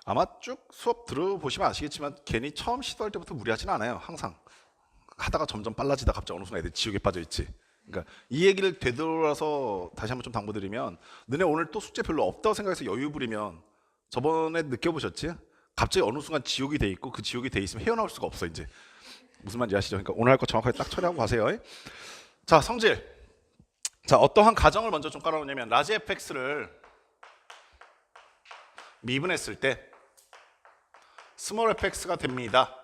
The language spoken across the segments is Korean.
아마 쭉 수업 들어보시면 아시겠지만 괜히 처음 시도할 때부터 무리하지는 않아요. 항상 하다가 점점 빨라지다 갑자기 어느 순간 애들 지옥에 빠져 있지. 그러니까 이 얘기를 되돌아서 다시 한번 좀 당부드리면, 너네 오늘 또 숙제 별로 없다고 생각해서 여유 부리면 저번에 느껴보셨지? 갑자기 어느 순간 지옥이 돼 있고 그 지옥이 돼 있으면 헤어나올 수가 없어. 이제 무슨 말인지 아시죠? 그러니까 오늘 할 거 정확하게 딱 처리하고 가세요. 자, 성질. 자, 어떠한 가정을 먼저 좀 깔아놓냐면, 라지 fx를 미분했을 때 스몰 fx가 됩니다.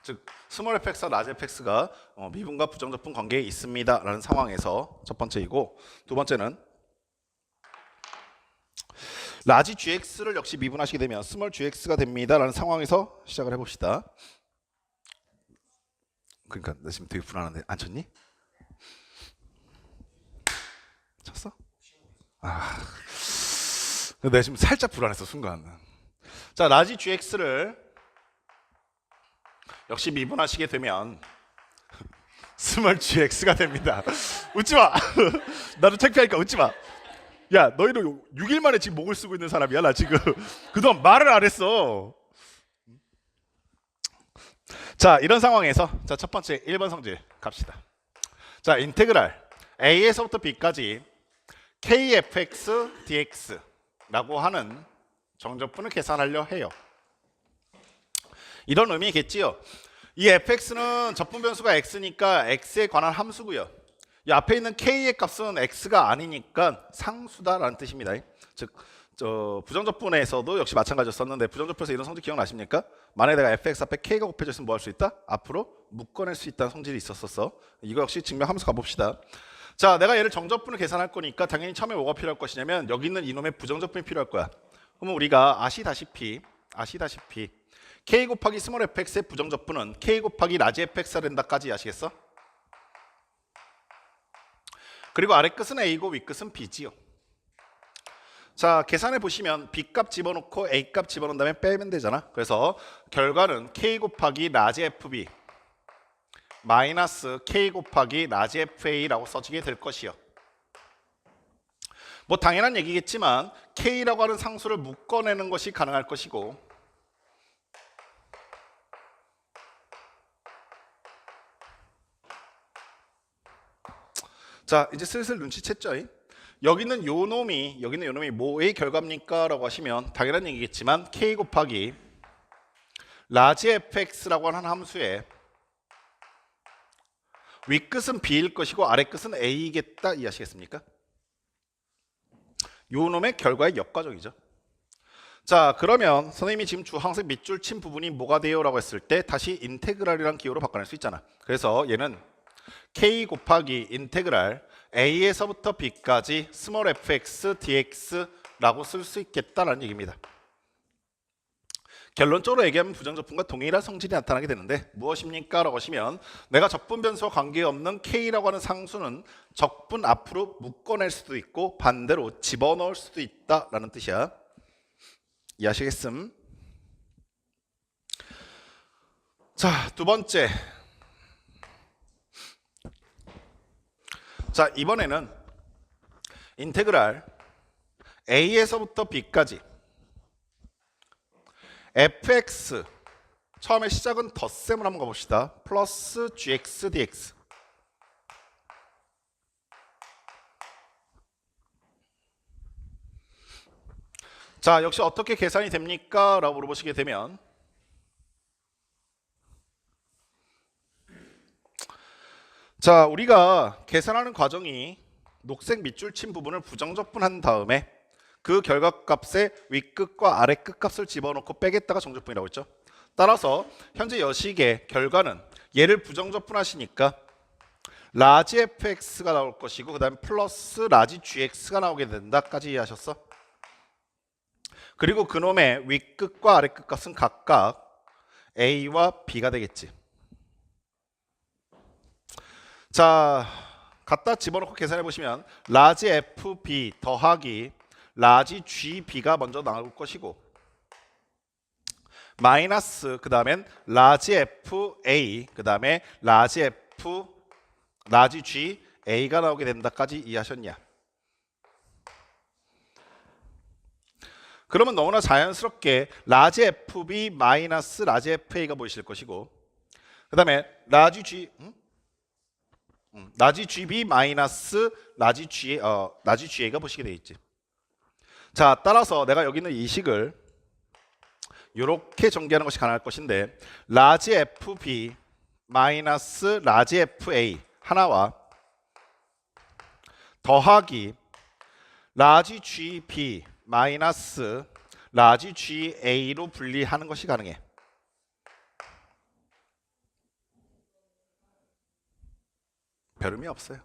즉 스몰 fx와 라지 fx가 미분과 부정적분 관계에 있습니다 라는 상황에서 첫 번째이고, 두 번째는 라지 gx를 역시 미분하시게 되면 스몰 gx가 됩니다 라는 상황에서 시작을 해봅시다. 그러니까 나 지금 되게 불안한데 안 쳤니? 쳤어? 내가 지금 살짝 불안했어 순간. 자, 라지 gx를 역시 미분하시게 되면 스몰 gx가 됩니다. 웃지마. 나도 창피하니까 웃지마. 야, 너희도 6일 만에 지금 목을 쓰고 있는 사람이야. 나 지금 그동안 말을 안 했어. 자, 이런 상황에서 자, 첫 번째 1번 성질 갑시다. 자, 인테그랄 a에서부터 b까지 kfx dx라고 하는 정적분을 계산하려 해요. 이런 의미겠지요. 이 fx는 적분 변수가 x니까 x에 관한 함수고요. 이 앞에 있는 k의 값은 x가 아니니까 상수다라는 뜻입니다. 즉 부정적분에서도 역시 마찬가지였었는데, 부정적분에서 이런 성질 기억나십니까? 만약에 내가 fx 앞에 k가 곱해져 있으면 뭐 할 수 있다? 앞으로 묶어낼 수 있다는 성질이 있었어. 이거 역시 증명 함수 가봅시다. 자, 내가 얘를 정적분을 계산할 거니까 당연히 처음에 뭐가 필요할 것이냐면 여기 있는 이놈의 부정적분이 필요할 거야. 그러면 우리가 아시다시피 k 곱하기 스몰 fx의 부정적분은 k 곱하기 라지 fx가 된다까지 아시겠어? 그리고 아래 끝은 a고 위 끝은 b지요. 자, 계산해 보시면 b 값 집어넣고 a 값 집어넣은 다음에 빼면 되잖아. 그래서 결과는 k 곱하기 라지 fb 마이너스 k 곱하기 라지 fa라고 써지게 될 것이요. 뭐 당연한 얘기겠지만 k라고 하는 상수를 묶어내는 것이 가능할 것이고, 자, 이제 슬슬 눈치챘죠? 여기는 요 놈이 뭐의 결과입니까? 라고 하시면 당연한 얘기겠지만 k 곱하기 라지 fx라고 하는 함수에 윗끝은 b일 것이고 아래끝은 a이겠다 이해하시겠습니까? 요 놈의 결과의 역과정이죠. 자, 그러면 선생님이 지금 주황색 밑줄 친 부분이 뭐가 돼요? 라고 했을 때 다시 인테그랄이란 기호로 바꿔낼 수 있잖아. 그래서 얘는 k 곱하기 인테그랄 a에서부터 b까지 스몰 fx dx라고 쓸 수 있겠다라는 얘기입니다. 결론적으로 얘기하면 부정적분과 동일한 성질이 나타나게 되는데 무엇입니까? 라고 하시면 내가 적분 변수와 관계없는 k라고 하는 상수는 적분 앞으로 묶어낼 수도 있고 반대로 집어넣을 수도 있다라는 뜻이야. 이해하시겠음? 자, 두 번째. 자, 이번에는 인테그랄 a에서부터 b까지 fx 처음에 시작은 덧셈을 한번 가봅시다. 플러스 gx dx. 자, 역시 어떻게 계산이 됩니까? 라고 물어보시게 되면 자, 우리가 계산하는 과정이 녹색 밑줄 친 부분을 부정적분한 다음에 그 결과값의 윗끝과 아래끝 값을 집어넣고 빼겠다가 정적분이라고 했죠. 따라서 현재 여식의 결과는 얘를 부정적분하시니까 라지 fx가 나올 것이고 그 다음에 플러스 라지 gx가 나오게 된다까지 이해하셨어? 그리고 그놈의 윗끝과 아래끝 값은 각각 a와 b가 되겠지. 자, 갖다 집어넣고 계산해 보시면 라지 fb 더하기 라지 gb가 먼저 나올 것이고 마이너스 그 다음엔 라지 fa 그 다음에 라지 g a가 나오게 된다까지 이해하셨냐? 그러면 너무나 자연스럽게 라지 FB 마이너스 라지 FA가 보이실 것이고, 그 다음에 라지 GB 마이너스 라지 GA가 보시게 돼 있지. 자, 따라서 내가 여기 있는 이 식을 이렇게 전개하는 것이 가능할 것인데, 라지 FB 마이너스 라지 FA 하나와 더하기 라지 GB 마이너스 라지 GA로 분리하는 것이 가능해. 별 의미 없어요.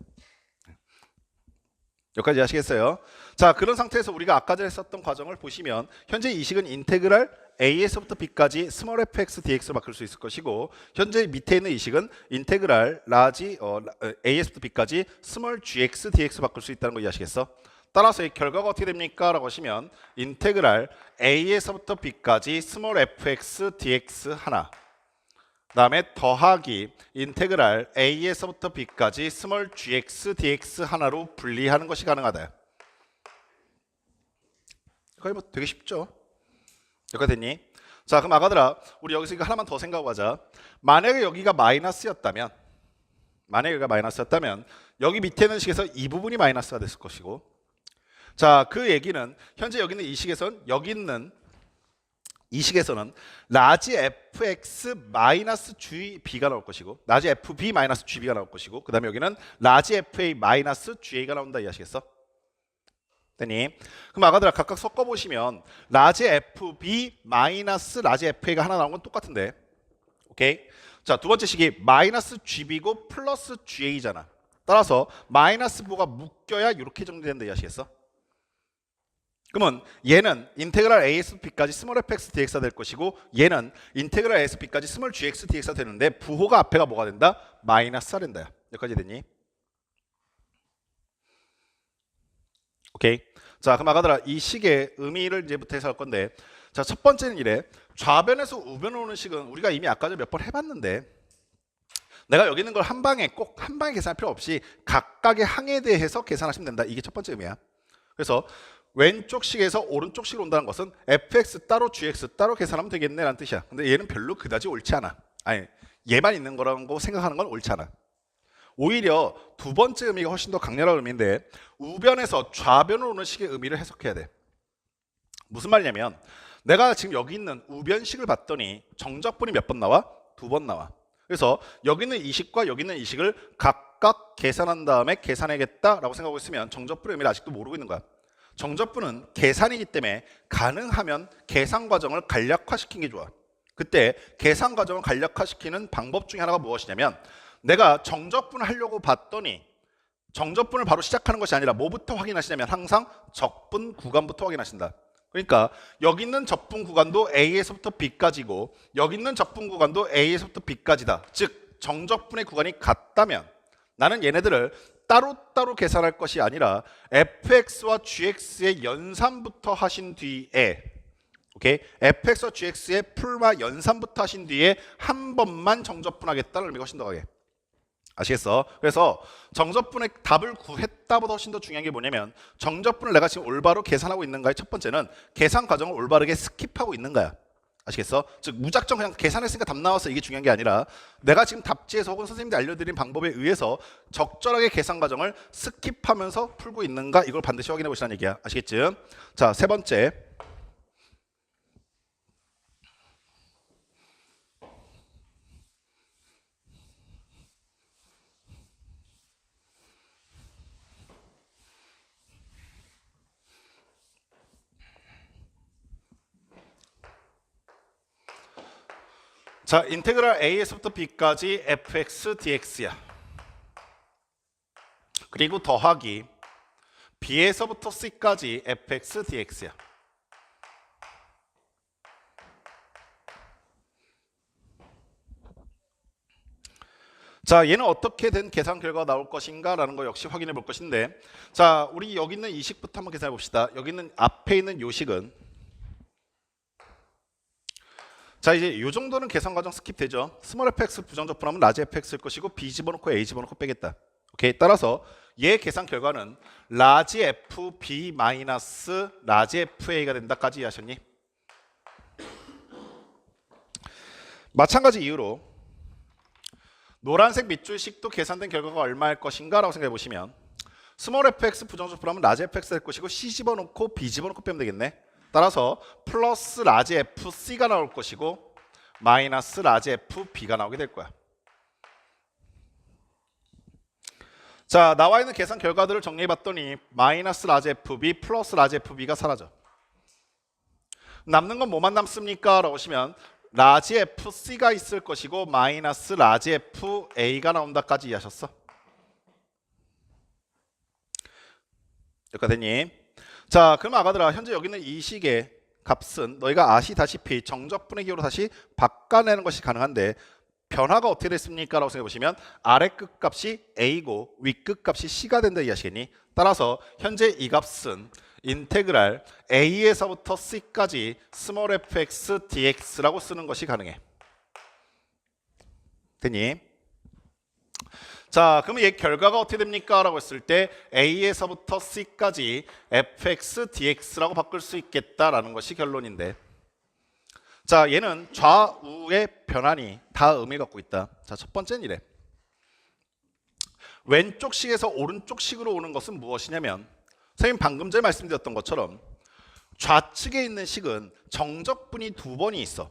여기까지 아시겠어요? 자, 그런 상태에서 우리가 아까 전에 썼던 과정을 보시면 현재 이 식은 인테그랄 A에서부터 B까지 스몰 fx dx로 바꿀 수 있을 것이고, 현재 밑에 있는 이 식은 인테그랄 라지 A에서부터 B까지 스몰 gx dx로 바꿀 수 있다는 거 이해하시겠어? 따라서 이 결과가 어떻게 됩니까? 라고 하시면 인테그랄 A에서부터 B까지 스몰 fx dx 하나, 그 다음에 더하기 인테그랄 A에서부터 B까지 스몰 gx dx 하나로 분리하는 것이 가능하다. 거의 뭐 되게 쉽죠? 여기까지 됐니? 자, 그럼 아가들아, 우리 여기서 이거 하나만 더 생각하자. 만약에 여기가 마이너스였다면 여기 밑에 있는 식에서 이 부분이 마이너스가 됐을 것이고, 자, 그 얘기는 현재 여기 있는 이 식에서는 이 식에서는 라지 fx 마이너스 gb가 나올 것이고, 라지 fb 마이너스 gb가 나올 것이고, 그 다음에 여기는 라지 fa 마이너스 ga가 나온다. 이해하시겠어? 되니? 그럼 아가들아, 각각 섞어보시면 라지 fb 마이너스 라지 fa가 하나 나온 건 똑같은데, 오케이? 자, 두 번째 식이 마이너스 gb고 플러스 ga잖아. 따라서 마이너스 부가 묶여야 이렇게 정리된다. 이해하시겠어? 그러면 얘는 인테그랄 A에서 B까지 스몰 fx dx가 될 것이고, 얘는 인테그랄 A에서 B까지 스몰 gx dx가 되는데, 부호가 앞에가 뭐가 된다? 마이너스가 된다. 여기까지 됐니? 오케이. 자, 그럼 아가들아, 이 식의 의미를 이제부터 해석할 건데, 자, 첫 번째는 이래. 좌변에서 우변으로 오는 식은 우리가 이미 아까 전에 몇 번 해봤는데, 내가 여기 있는 걸 한 방에 계산할 필요 없이 각각의 항에 대해서 계산하시면 된다. 이게 첫 번째 의미야. 그래서 왼쪽 식에서 오른쪽 식으로 온다는 것은 fx 따로 gx 따로 계산하면 되겠네 라는 뜻이야. 근데 얘는 별로 그다지 옳지 않아. 아니, 얘만 있는 거라고 생각하는 건 옳지 않아. 오히려 두 번째 의미가 훨씬 더 강렬한 의미인데, 우변에서 좌변으로 오는 식의 의미를 해석해야 돼. 무슨 말이냐면, 내가 지금 여기 있는 우변식을 봤더니 정적분이 몇 번 나와? 2번 나와. 그래서 여기 있는 이 식과 여기 있는 이 식을 각각 계산한 다음에 계산해야겠다라고 생각하고 있으면 정적분의 의미를 아직도 모르고 있는 거야. 정적분은 계산이기 때문에 가능하면 계산 과정을 간략화시키는 게 좋아. 그때 계산 과정을 간략화시키는 방법 중에 하나가 무엇이냐면, 내가 정적분을 하려고 봤더니 정적분을 바로 시작하는 것이 아니라 뭐부터 확인하시냐면 항상 적분 구간부터 확인하신다. 그러니까 여기 있는 적분 구간도 A에서부터 B까지고 여기 있는 적분 구간도 A에서부터 B까지다. 즉 정적분의 구간이 같다면 나는 얘네들을 따로따로 계산할 것이 아니라 fx와 gx의 연산부터 하신 뒤에, 오케이? fx와 gx의 풀마 연산부터 하신 뒤에 한 번만 정적분하겠다는 의미가 훨씬 더 강해. 아시겠어? 그래서 정적분의 답을 구했다보다 훨씬 더 중요한 게 뭐냐면, 정적분을 내가 지금 올바로 계산하고 있는가의 첫 번째는 계산 과정을 올바르게 스킵하고 있는가야. 아시겠어? 즉 무작정 그냥 계산했으니까 답 나와서 이게 중요한 게 아니라, 내가 지금 답지에서 혹은 선생님들이 알려드린 방법에 의해서 적절하게 계산 과정을 스킵하면서 풀고 있는가, 이걸 반드시 확인해 보시라는 얘기야. 아시겠지? 자, 세 번째. 자, 인테그랄 A에서부터 B까지 fx dx야. 그리고 더하기 B에서부터 C까지 fx dx야. 자, 얘는 어떻게 된 계산 결과가 나올 것인가 라는 거 역시 확인해 볼 것인데, 자, 우리 여기 있는 이 식부터 한번 계산해 봅시다. 여기 있는 앞에 있는 요 식은, 자, 이제 요 정도는 계산 과정 스킵 되죠. 스몰 fx 부정적분하면 라지 fx일 것이고 B 집어넣고 A 집어넣고 빼겠다. 오케이. 따라서 얘 계산 결과는 라지 FB 마이너스 라지 FA가 된다까지 이해하셨니? 마찬가지 이유로 노란색 밑줄식도 계산된 결과가 얼마일 것인가 라고 생각해 보시면 스몰 fx 부정적분하면 라지 fx 될 것이고 c 집어넣고 b 집어넣고 빼면 되겠네. 따라서 플러스 라지 fc가 나올 것이고 마이너스 라지 fb가 나오게 될 거야. 자, 나와 있는 계산 결과들을 정리해 봤더니 마이너스 라지 fb 플러스 라지 fb가 사라져. 남는 건 뭐만 남습니까? 라고 하시면 라지 FC가 있을 것이고 마이너스 라지 FA가 나온다까지 이해하셨어? 여기까지 됐니? 자, 그럼 아가들아, 현재 여기 있는 이 식의 값은 너희가 아시다시피 정적분의 기호로 다시 바꿔내는 것이 가능한데 변화가 어떻게 됐습니까? 라고 생각해 보시면 아래 끝값이 A고 위 끝값이 C가 된다 이해하시겠니? 따라서 현재 이 값은 인테그랄 A에서부터 C까지 스몰 fx dx라고 쓰는 것이 가능해. 됐니? 자, 그러면 얘 결과가 어떻게 됩니까? 라고 했을 때 A에서부터 C까지 fx dx라고 바꿀 수 있겠다라는 것이 결론인데, 자, 얘는 좌우의 변환이 다 의미를 갖고 있다. 자, 첫 번째는 이래. 왼쪽 식에서 오른쪽 식으로 오는 것은 무엇이냐면, 선생님 방금 전에 말씀드렸던 것처럼 좌측에 있는 식은 정적분이 두 번이 있어.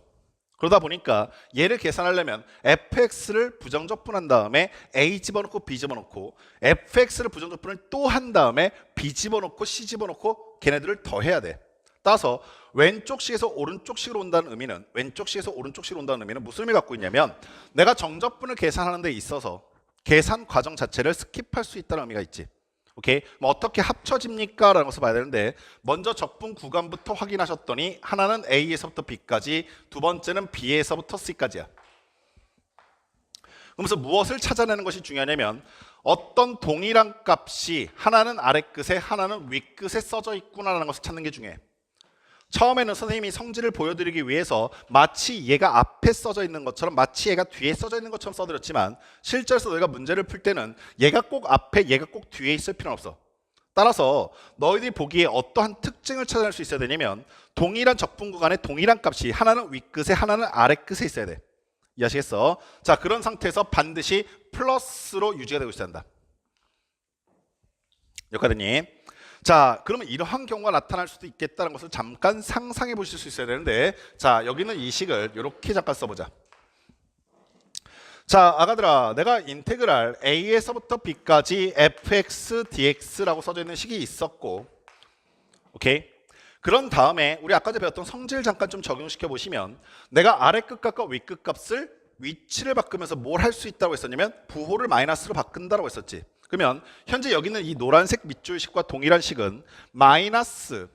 그러다 보니까 얘를 계산하려면 fx를 부정적분한 다음에 a 집어넣고 b 집어넣고 fx를 부정적분을 또 한 다음에 b 집어넣고 c 집어넣고 걔네들을 더해야 돼. 따라서 왼쪽 식에서 오른쪽 식으로 온다는 의미는, 왼쪽 식에서 오른쪽 식으로 온다는 의미는 무슨 의미를 갖고 있냐면 내가 정적분을 계산하는 데 있어서 계산 과정 자체를 스킵할 수 있다는 의미가 있지. 오케이? 뭐 어떻게 합쳐집니까? 라는 것을 봐야 되는데, 먼저 적분 구간부터 확인하셨더니 하나는 A에서부터 B까지, 두 번째는 B에서부터 C까지야. 그러면서 무엇을 찾아내는 것이 중요하냐면 어떤 동일한 값이 하나는 아래 끝에 하나는 위 끝에 써져 있구나라는 것을 찾는 게 중요해. 처음에는 선생님이 성질을 보여드리기 위해서 마치 얘가 앞에 써져 있는 것처럼, 마치 얘가 뒤에 써져 있는 것처럼 써드렸지만 실제로서 너희가 문제를 풀 때는 얘가 꼭 앞에 얘가 꼭 뒤에 있을 필요는 없어. 따라서 너희들이 보기에 어떠한 특징을 찾아낼 수 있어야 되냐면 동일한 적분 구간에 동일한 값이 하나는 윗끝에 하나는 아래끝에 있어야 돼. 이해하시겠어? 자, 그런 상태에서 반드시 플러스로 유지가 되고 있어야 한다. 여기까지니? 자, 그러면 이러한 경우가 나타날 수도 있겠다는 것을 잠깐 상상해 보실 수 있어야 되는데, 자, 여기는 이 식을 이렇게 잠깐 써보자. 자, 아가들아, 내가 인테그랄 A에서부터 B까지 fx dx라고 써져 있는 식이 있었고, 오케이? 그런 다음에 우리 아까 전에 배웠던 성질 잠깐 좀 적용시켜 보시면 내가 아래 끝값과 위 끝값을 위치를 바꾸면서 뭘 할 수 있다고 했었냐면 부호를 마이너스로 바꾼다라고 했었지. 그러면 현재 여기 있는 이 노란색 밑줄식과 동일한 식은 마이너스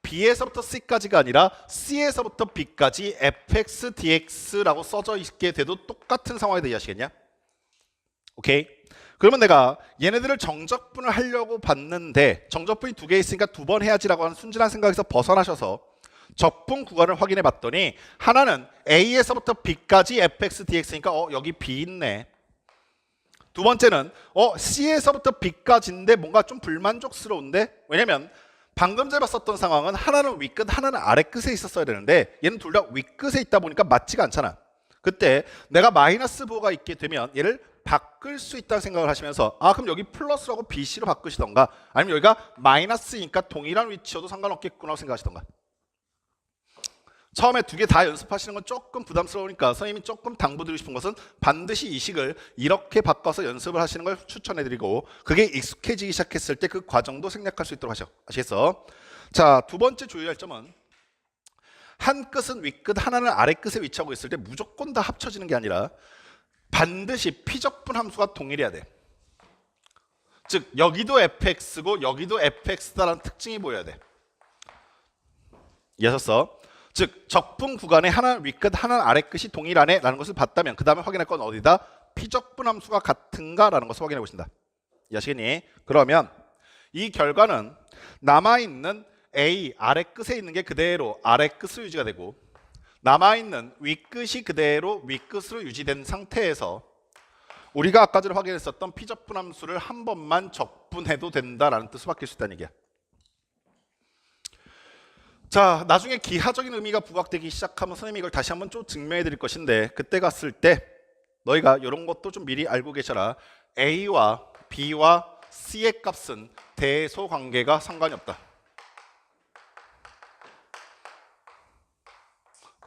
B에서부터 C까지가 아니라 C에서부터 B까지 fx dx라고 써져 있게 돼도 똑같은 상황에 대해 이해하시겠냐? 오케이? 그러면 내가 얘네들을 정적분을 하려고 봤는데 정적분이 두 개 있으니까 두 번 해야지라고 하는 순진한 생각에서 벗어나셔서 적분 구간을 확인해 봤더니 하나는 A에서부터 B까지 fx dx니까 여기 B 있네. 두 번째는 C에서부터 B까지인데 뭔가 좀 불만족스러운데, 왜냐면 방금 전에 봤었던 상황은 하나는 윗끝 하나는 아래끝에 있었어야 되는데 얘는 둘 다 윗끝에 있다 보니까 맞지가 않잖아. 그때 내가 마이너스 부호가 있게 되면 얘를 바꿀 수 있다는 생각을 하시면서 그럼 여기 플러스라고 BC로 바꾸시던가, 아니면 여기가 마이너스니까 동일한 위치여도 상관없겠구나 생각하시던가. 처음에 두 개 다 연습하시는 건 조금 부담스러우니까 선생님이 조금 당부드리고 싶은 것은 반드시 이 식을 이렇게 바꿔서 연습을 하시는 걸 추천해드리고, 그게 익숙해지기 시작했을 때 그 과정도 생략할 수 있도록 아시겠어? 자, 두 번째 주의할 점은 한 끝은 윗끝 하나는 아래끝에 위치하고 있을 때 무조건 다 합쳐지는 게 아니라 반드시 피적분 함수가 동일해야 돼. 즉 여기도 fx고 여기도 fx다라는 특징이 보여야 돼. 이해하셨어? 즉 적분 구간에 하나는 윗끝 하나는 아래끝이 동일하네 라는 것을 봤다면 그 다음에 확인할 건 어디다? 피적분 함수가 같은가 라는 것을 확인해 보신다. 이해하시겠니? 그러면 이 결과는 남아있는 A 아래끝에 있는 게 그대로 아래끝으로 유지가 되고 남아있는 윗끝이 그대로 윗끝으로 유지된 상태에서 우리가 아까 전에 확인했었던 피적분 함수를 한 번만 적분해도 된다라는 뜻으로 바뀔 수 있다는 얘기야. 자, 나중에 기하적인 의미가 부각되기 시작하면 선생님이 이걸 다시 한번 좀 증명해 드릴 것인데, 그때 갔을 때 너희가 이런 것도 좀 미리 알고 계셔라. A와 B와 C의 값은 대소 관계가 상관이 없다.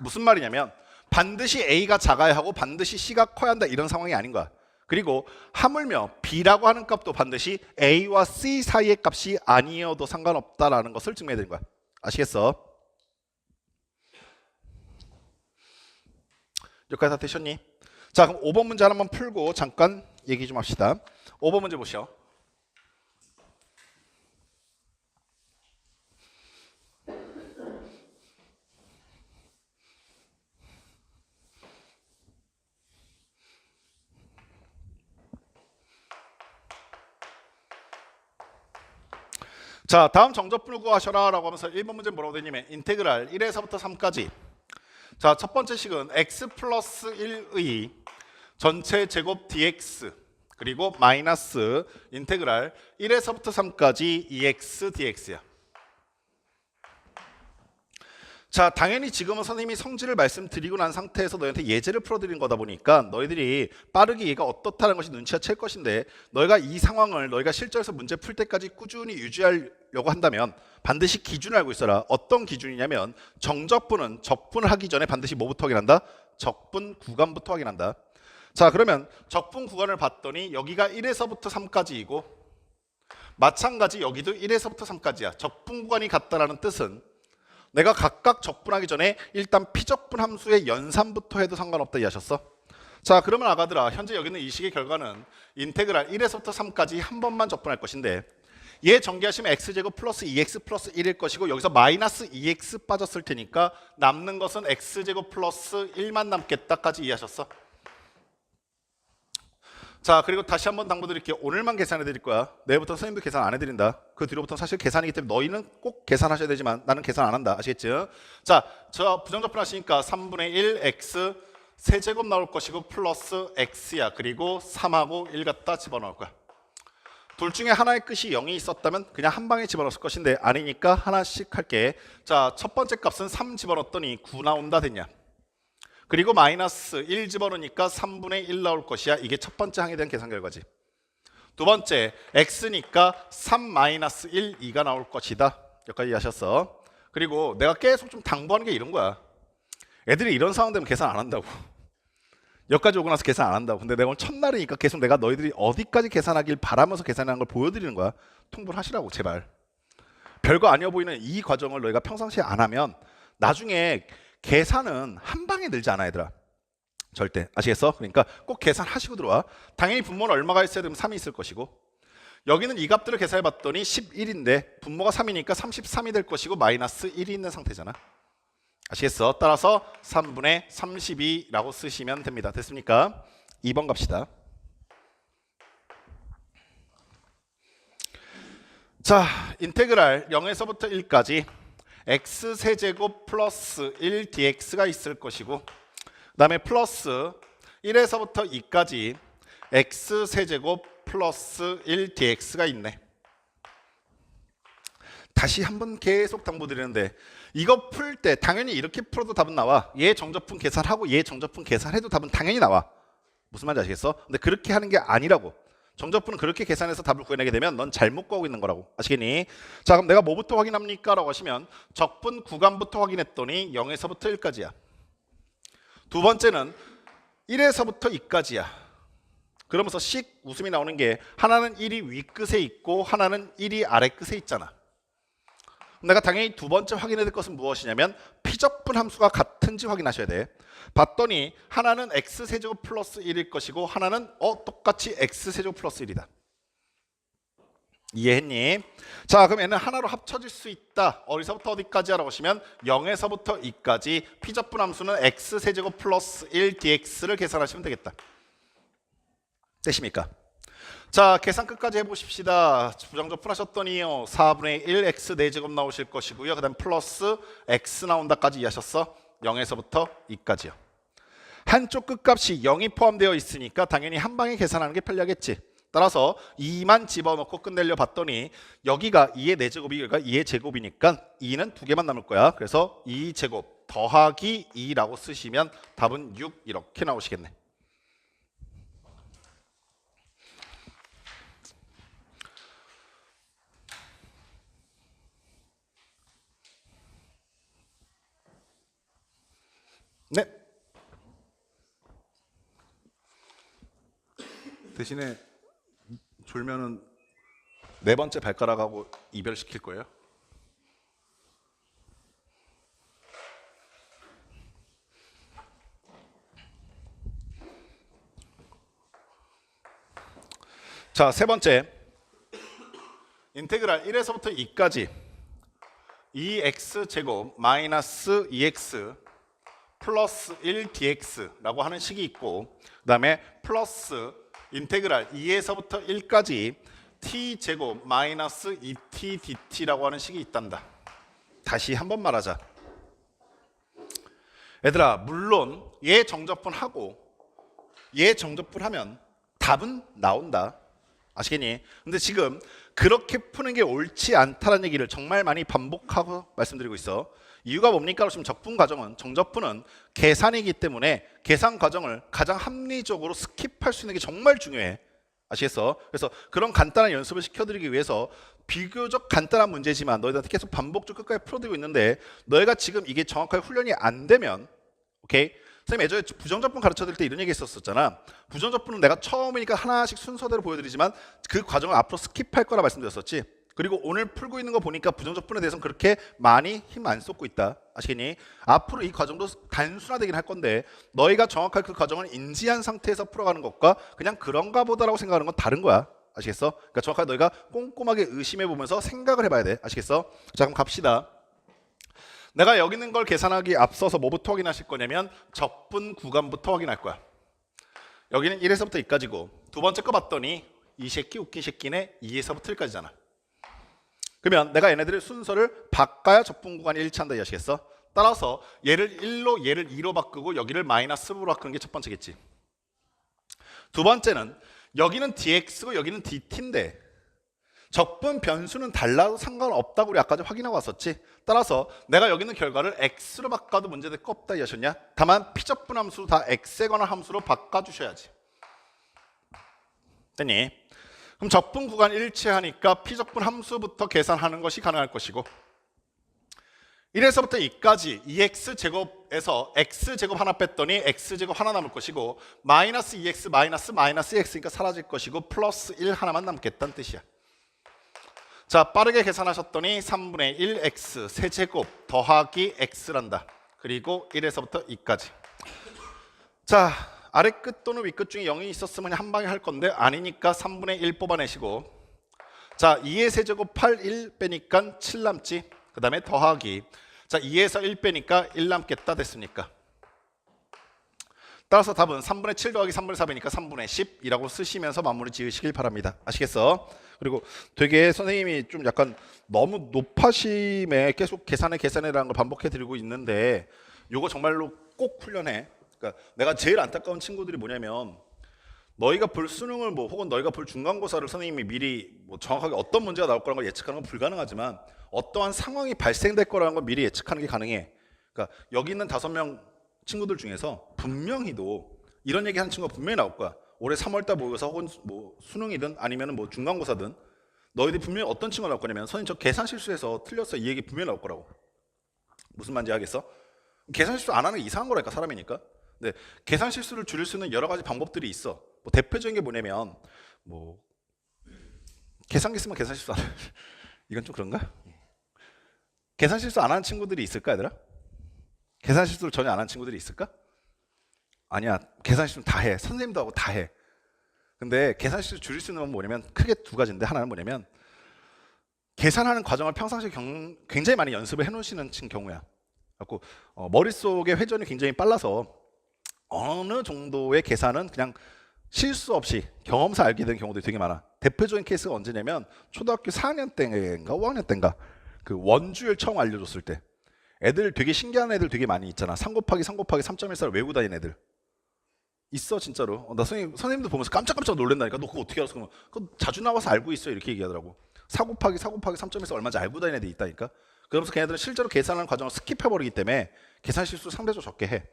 무슨 말이냐면 반드시 A가 작아야 하고 반드시 C가 커야 한다, 이런 상황이 아닌 거야. 그리고 하물며 B라고 하는 값도 반드시 A와 C 사이의 값이 아니어도 상관없다라는 것을 증명해 드린 거야. 아시겠어? 여기까지 다 되셨니? 자, 그럼 5번 문제 하나만 풀고 잠깐 얘기 좀 합시다. 5번 문제 보시오. 자, 다음 정적분을 구하셔라 라고 하면서 1번 문제 뭐라고 되냐면 인테그랄 1에서부터 3까지. 자, 첫 번째 식은 x 플러스 1의 전체 제곱 dx 그리고 마이너스 인테그랄 1에서부터 3까지 2x dx야. 자, 당연히 지금은 선생님이 성질을 말씀드리고 난 상태에서 너희한테 예제를 풀어드린 거다 보니까 너희들이 빠르게 얘가 어떻다는 것이 눈치가 챌 것인데, 너희가 이 상황을 너희가 실전에서 문제 풀 때까지 꾸준히 유지하려고 한다면 반드시 기준을 알고 있어라. 어떤 기준이냐면 정적분은 적분을 하기 전에 반드시 뭐부터 확인한다? 적분 구간부터 확인한다. 자, 그러면 적분 구간을 봤더니 여기가 1에서부터 3까지이고 마찬가지 여기도 1에서부터 3까지야. 적분 구간이 같다라는 뜻은 내가 각각 적분하기 전에 일단 피적분 함수의 연산부터 해도 상관없다 이해하셨어? 자, 그러면 아가들아, 현재 여기 있는 이 식의 결과는 인테그랄 1에서부터 3까지 한 번만 적분할 것인데, 얘 전개하시면 x제곱 플러스 2x 플러스 1일 것이고 여기서 마이너스 2x 빠졌을 테니까 남는 것은 x제곱 플러스 1만 남겠다까지 이해하셨어? 자, 그리고 다시 한번 당부드릴게요. 오늘만 계산해 드릴 거야. 내일부터 선생님도 계산 안 해드린다. 그 뒤로부터는 사실 계산이기 때문에 너희는 꼭 계산하셔야 되지만 나는 계산 안 한다. 아시겠죠? 자, 저 부정적분 하시니까 3분의 1 x 세제곱 나올 것이고 플러스 x야. 그리고 3하고 1 갖다 집어넣을 거야. 둘 중에 하나의 끝이 0이 있었다면 그냥 한 방에 집어넣었을 것인데 아니니까 하나씩 할게. 자, 첫 번째 값은 3 집어넣었더니 9 나온다 됐냐? 그리고 마이너스 1 집어넣으니까 3분의 1 나올 것이야. 이게 첫 번째 항에 대한 계산 결과지. 두 번째 x니까 3 마이너스 1, 2가 나올 것이다. 여기까지 이해하셨어? 그리고 내가 계속 좀 당부하는 게 이런 거야. 애들이 이런 상황 되면 계산 안 한다고. 여기까지 오고 나서 계산 안 한다고. 근데 내가 오늘 첫날이니까 계속 내가 너희들이 어디까지 계산하길 바라면서 계산하는 걸 보여드리는 거야. 통분하시라고 제발. 별거 아니어 보이는 이 과정을 너희가 평상시에 안 하면 나중에 계산은 한 방에 늘지 않아 얘들아. 절대. 아시겠어? 그러니까 꼭 계산하시고 들어와. 당연히 분모는 얼마가 있어야 되면 3이 있을 것이고, 여기는 이 값들을 계산해 봤더니 11인데 분모가 3이니까 33이 될 것이고 마이너스 1이 있는 상태잖아. 아시겠어? 따라서 3분의 32라고 쓰시면 됩니다. 됐습니까? 2번 갑시다. 자, 인테그랄 0에서부터 1까지 x세제곱 플러스 1 dx가 있을 것이고, 그 다음에 플러스 1에서부터 2까지 x세제곱 플러스 1 dx가 있네. 다시 한번 계속 당부드리는데 이거 풀 때 당연히 이렇게 풀어도 답은 나와. 얘 정적분 계산하고 얘 정적분 계산해도 답은 당연히 나와. 무슨 말인지 아시겠어? 근데 그렇게 하는 게 아니라고. 정적분은 그렇게 계산해서 답을 구해내게 되면 넌 잘못 구하고 있는 거라고. 아시겠니? 자, 그럼 내가 뭐부터 확인합니까? 라고 하시면 적분 구간부터 확인했더니 0에서부터 1까지야. 두 번째는 1에서부터 2까지야. 그러면서 씩 웃음이 나오는 게 하나는 1이 윗끝에 있고 하나는 1이 아래끝에 있잖아. 내가 당연히 두 번째 확인해야 될 것은 무엇이냐면 피적분 함수가 같은지 확인하셔야 돼. 봤더니 하나는 x세제곱 플러스 1일 것이고 하나는 똑같이 x세제곱 플러스 1이다. 이해했니? 자, 그럼 얘는 하나로 합쳐질 수 있다. 어디서부터 어디까지 하라고 하시면 0에서부터 2까지 피적분 함수는 x세제곱 플러스 1 dx를 계산하시면 되겠다. 되십니까? 자, 계산 끝까지 해보십시다. 부정적분 하셨더니요 4분의 1 x 4제곱 나오실 것이고요. 그 다음 플러스 x 나온다까지 이해하셨어? 0에서부터 2까지요. 한쪽 끝값이 0이 포함되어 있으니까 당연히 한 방에 계산하는 게 편리하겠지. 따라서 2만 집어넣고 끝내려 봤더니 여기가 2의 4제곱이 여기가 2의 제곱이니까 2는 2개만 남을 거야. 그래서 2제곱 더하기 2라고 쓰시면 답은 6 이렇게 나오시겠네. 네. 대신에 졸면은 네 번째 발가락하고 이별시킬 거예요. 자, 세 번째. 인테그랄 1에서부터 2까지 2x 제곱 마이너스 2x 플러스 1dx라고 하는 식이 있고, 그 다음에 플러스 인테그랄 2에서부터 1까지 t 제곱 마이너스 2t dt라고 하는 식이 있단다. 다시 한번 말하자. 얘들아, 물론 얘 정적분하고 얘 정적분하면 답은 나온다. 아시겠니? 근데 지금 그렇게 푸는 게 옳지 않다는 얘기를 정말 많이 반복하고 말씀드리고 있어. 이유가 뭡니까? 지금 적분 과정은, 정적분은 계산이기 때문에 계산 과정을 가장 합리적으로 스킵할 수 있는 게 정말 중요해. 아시겠어? 그래서 그런 간단한 연습을 시켜드리기 위해서 비교적 간단한 문제지만 너희들한테 계속 반복적으로 끝까지 풀어드리고 있는데, 너희가 지금 이게 정확하게 훈련이 안 되면, 오케이? 선생님 예전에 부정적분 가르쳐드릴 때 이런 얘기 했었잖아. 부정적분은 내가 처음이니까 하나씩 순서대로 보여드리지만 그 과정을 앞으로 스킵할 거라 말씀드렸었지. 그리고 오늘 풀고 있는 거 보니까 부정적분에 대해서는 그렇게 많이 힘 안 쏟고 있다. 아시겠니? 앞으로 이 과정도 단순화되긴 할 건데, 너희가 정확하게 그 과정을 인지한 상태에서 풀어가는 것과 그냥 그런가 보다라고 생각하는 건 다른 거야. 아시겠어? 그러니까 정확하게 너희가 꼼꼼하게 의심해 보면서 생각을 해봐야 돼. 아시겠어? 자, 그럼 갑시다. 내가 여기 있는 걸 계산하기 앞서서 뭐부터 확인하실 거냐면 적분 구간부터 확인할 거야. 여기는 1에서부터 2까지고 두 번째 거 봤더니 이 새끼 웃긴 새끼네 2에서부터 1까지잖아. 그러면 내가 얘네들의 순서를 바꿔야 적분 구간이 일치한다, 이해하시겠어? 따라서 얘를 1로 얘를 2로 바꾸고 여기를 마이너스로 바꾸는 게 첫 번째겠지. 두 번째는 여기는 dx고 여기는 dt인데 적분 변수는 달라도 상관없다고 우리 아까 확인하고 왔었지. 따라서 내가 여기 있는 결과를 x로 바꿔도 문제될 거 없다, 이해하셨냐? 다만 p적분 함수로 다 x에 관한 함수로 바꿔주셔야지. 됐니? 그럼 적분 구간 일치하니까 p적분 함수부터 계산하는 것이 가능할 것이고, 1에서부터 2까지 2x제곱에서 x제곱 하나 뺐더니 x제곱 하나 남을 것이고, 마이너스 2x 마이너스 마이너스 x니까 사라질 것이고 플러스 1 하나만 남겠다는 뜻이야. 자, 빠르게 계산하셨더니 3분의 1x 세제곱 더하기 x란다. 그리고 1에서부터 2까지. 자, 아래 끝 또는 윗끝 중에 0이 있었으면 한 방에 할 건데 아니니까 3분의 1 뽑아내시고, 자, 2의 세제곱 8, 1 빼니까 7 남지. 그 다음에 더하기, 자, 2에서 1 빼니까 1 남겠다 됐습니까? 따라서 답은 3분의 7 더하기 3분의 4이니까 3분의 10이라고 쓰시면서 마무리 지으시길 바랍니다. 아시겠어? 그리고 되게 선생님이 좀 약간 너무 높아심에 계속 계산해라는 걸 반복해 드리고 있는데, 요거 정말로 꼭 훈련해. 그러니까 내가 제일 안타까운 친구들이 뭐냐면, 너희가 볼 수능을 뭐 혹은 너희가 볼 중간고사를 선생님이 미리 뭐 정확하게 어떤 문제가 나올 거라는 걸 예측하는 건 불가능하지만 어떠한 상황이 발생될 거라는 걸 미리 예측하는 게 가능해. 그러니까 여기 있는 5명 친구들 중에서 분명히도 이런 얘기 하는 친구가 분명히 나올 거야. 올해 3월달 모의고사 혹은 뭐 수능이든 아니면 뭐 중간고사든 너희들이 분명히 어떤 친구가 나올 거냐면, 선생님 저 계산 실수해서 틀렸어, 이 얘기 분명히 나올 거라고. 무슨 말인지 알겠어? 계산 실수 안 하는 게 이상한 거라니까, 사람이니까. 근데 계산 실수를 줄일 수 있는 여러 가지 방법들이 있어. 뭐 대표적인 게 뭐냐면, 뭐 계산기 쓰면 계산 실수 안 해. 이건 좀 그런가? 계산 실수 안 하는 친구들이 있을까, 얘들아? 계산 실수를 전혀 안 하는 친구들이 있을까? 아니야, 계산 실수는 다 해. 선생님도 하고 다 해. 근데 계산 실수 줄일 수 있는 건 뭐냐면 크게 두 가지인데, 하나는 뭐냐면 계산하는 과정을 평상시에 굉장히 많이 연습을 해놓으시는 경우야. 그래서 머릿속에 회전이 굉장히 빨라서 어느 정도의 계산은 그냥 실수 없이 경험상 알게 된 경우들이 되게 많아. 대표적인 케이스가 언제냐면 초등학교 4학년 때인가 5학년 때인가 그 원주율 처음 알려줬을 때 애들 되게 신기한 애들 되게 많이 있잖아. 3 곱하기 3 곱하기 3.14를 외우고 다니는 애들. 있어 진짜로. 나 선생님도 보면서 깜짝깜짝 놀란다니까. 너 그거 어떻게 알았어? 그러면 그거 자주 나와서 알고 있어 이렇게 얘기하더라고. 4 곱하기 4 곱하기 3점에서 얼마인지 알고 다니는 애들이 있다니까. 그러면서 걔네들은 실제로 계산하는 과정을 스킵해버리기 때문에 계산 실수 상대적으로 적게 해.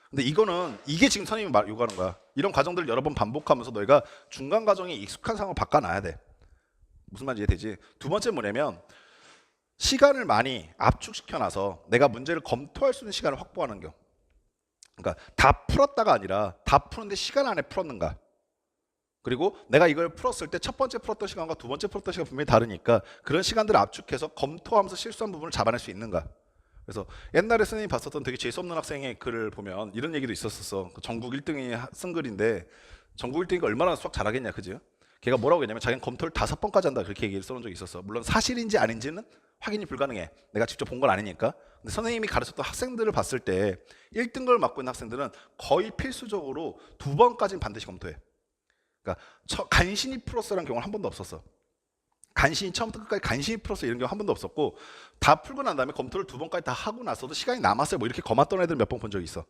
근데 이거는 이게 지금 선생님이 요구하는 거야. 이런 과정들을 여러 번 반복하면서 너희가 중간 과정에 익숙한 상황을 바꿔놔야 돼. 무슨 말인지 이해되지? 두 번째 뭐냐면 시간을 많이 압축시켜놔서 내가 문제를 검토할 수 있는 시간을 확보하는 겨. 그러니까 다 풀었다가 아니라 다 푸는데 시간 안에 풀었는가. 그리고 내가 이걸 풀었을 때 첫 번째 풀었던 시간과 두 번째 풀었던 시간 분명히 다르니까 그런 시간들을 압축해서 검토하면서 실수한 부분을 잡아낼 수 있는가. 그래서 옛날에 선생님이 봤었던 되게 재수없는 학생의 글을 보면 이런 얘기도 있었어. 전국 1등이 쓴 글인데 전국 1등이가 얼마나 수학 잘하겠냐, 그죠? 걔가 뭐라고 했냐면 자기는 검토를 5번까지 한다 그렇게 얘기를 써놓은 적이 있었어. 물론 사실인지 아닌지는 확인이 불가능해. 내가 직접 본 건 아니니까. 근데 선생님이 가르쳤던 학생들을 봤을 때 1등급을 맡고 있는 학생들은 거의 필수적으로 2번까지는 반드시 검토해. 그러니까 간신히 풀었어라는 경우는 한 번도 없었어. 간신히 처음부터 끝까지 간신히 풀었어 이런 경우 한 번도 없었고 다 풀고 난 다음에 검토를 2번까지 다 하고 나서도 시간이 남았어요. 뭐 이렇게 검았던 애들 몇 번 본 적이 있어.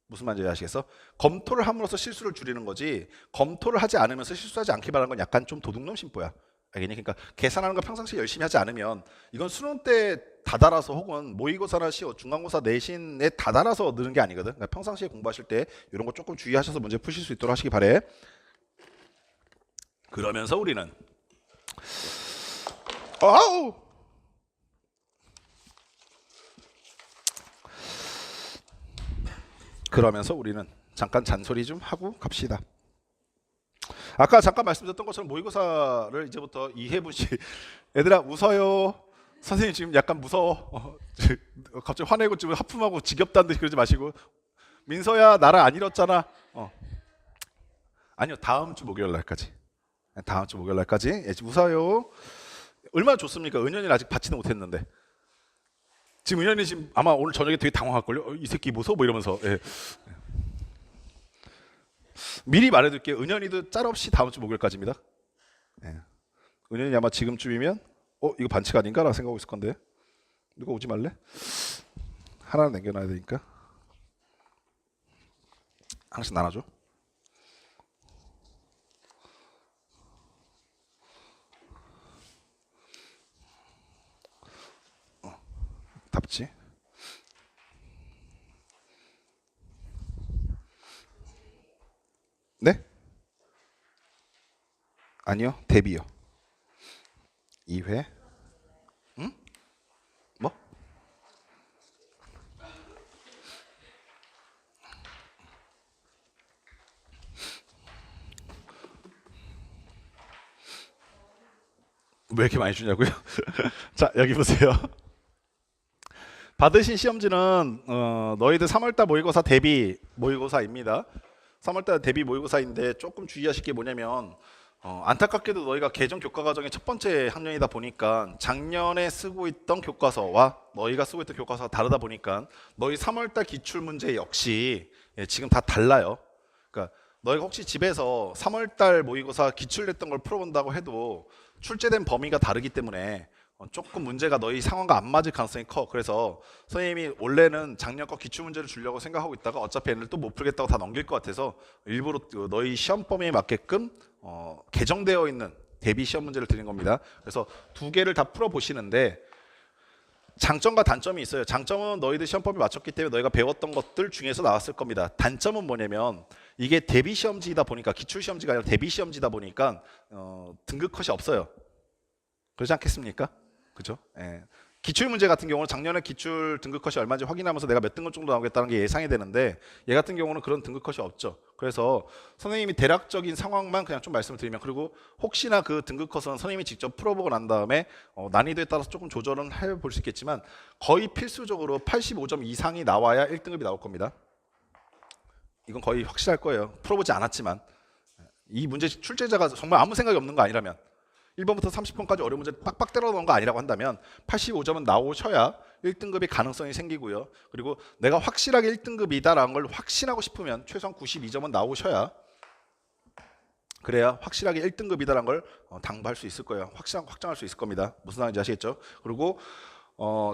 무슨 말인지 아시겠어? 검토를 함으로써 실수를 줄이는 거지 검토를 하지 않으면서 실수하지 않기 바라는 건 약간 좀 도둑놈 심보야. 알겠니? 그러니까 계산하는 거 평상시에 열심히 하지 않으면 이건 수능 때 다달아서 혹은 모의고사나 시험, 중간고사 내신에 다달아서 느는 게 아니거든. 그러니까 평상시에 공부하실 때 이런 거 조금 주의하셔서 문제 푸실 수 있도록 하시기 바래. 그러면서 우리는 잠깐 잔소리 좀 하고 갑시다. 아까 잠깐 말씀드렸던 것처럼 모의고사를 이제부터 이해부시 얘들아 웃어요. 선생님 지금 약간 무서워. 갑자기 화내고 지금 하품하고 지겹다는 듯이 그러지 마시고. 민서야 나라 안 잃었잖아. 아니요 다음 주 목요일 날까지. 다음 주 목요일 날까지 웃어요. 얼마나 좋습니까? 은연이는 아직 받지도 못했는데 지금 은연이 지금 아마 오늘 저녁에 되게 당황할걸요. 이 새끼 무서워 뭐 이러면서. 예. 미리 말해둘게요. 은연이도 짤없이 다음 주 목요일까지입니다. 예. 은연이 아마 지금쯤이면 이거 반칙 아닌가? 라고 생각하고 있을 건데 누가 오지 말래? 하나는 남겨놔야 되니까 하나씩 나눠줘. 답지? 네? 아니요 대비요. 2회. 응? 뭐? 왜 이렇게 많이 주냐고요? 자 여기 보세요. 받으신 시험지는 너희들 3월달 모의고사 대비 모의고사입니다. 3월달 대비 모의고사인데 조금 주의하실 게 뭐냐면 안타깝게도 너희가 개정 교과 과정의 첫 번째 학년이다 보니까 작년에 쓰고 있던 교과서와 너희가 쓰고 있던 교과서가 다르다 보니까 너희 3월달 기출문제 역시 지금 다 달라요. 그러니까 너희가 혹시 집에서 3월달 모의고사 기출냈던 걸 풀어본다고 해도 출제된 범위가 다르기 때문에 조금 문제가 너희 상황과 안 맞을 가능성이 커. 그래서 선생님이 원래는 작년 거 기출문제를 주려고 생각하고 있다가 어차피 얘네를 또 못 풀겠다고 다 넘길 것 같아서 일부러 너희 시험 범위에 맞게끔 개정되어 있는 대비 시험 문제를 드린 겁니다. 그래서 두 개를 다 풀어보시는데 장점과 단점이 있어요. 장점은 너희들 시험 범위 맞췄기 때문에 너희가 배웠던 것들 중에서 나왔을 겁니다. 단점은 뭐냐면 이게 대비 시험지이다 보니까 기출 시험지가 아니라 대비 시험지다 보니까 등급 컷이 없어요. 그렇지 않겠습니까? 그죠? 예. 기출 문제 같은 경우는 작년에 기출 등급 컷이 얼마인지 확인하면서 내가 몇 등급 정도 나오겠다는 게 예상이 되는데 얘 같은 경우는 그런 등급 컷이 없죠. 그래서 선생님이 대략적인 상황만 그냥 좀 말씀을 드리면 그리고 혹시나 그 등급 컷은 선생님이 직접 풀어보고 난 다음에 난이도에 따라서 조금 조절은 해볼 수 있겠지만 거의 필수적으로 85점 이상이 나와야 1등급이 나올 겁니다. 이건 거의 확실할 거예요. 풀어보지 않았지만 이 문제 출제자가 정말 아무 생각이 없는 거 아니라면 1번부터 30번까지 어려운 문제 빡빡 때려 넣은 거 아니라고 한다면 85점은 나오셔야 1등급의 가능성이 생기고요. 그리고 내가 확실하게 1등급이다라는 걸 확신하고 싶으면 최소한 92점은 나오셔야 그래야 확실하게 1등급이다라는 걸 당부할 수 있을 거예요. 확정할 수 있을 겁니다. 무슨 말인지 아시겠죠? 그리고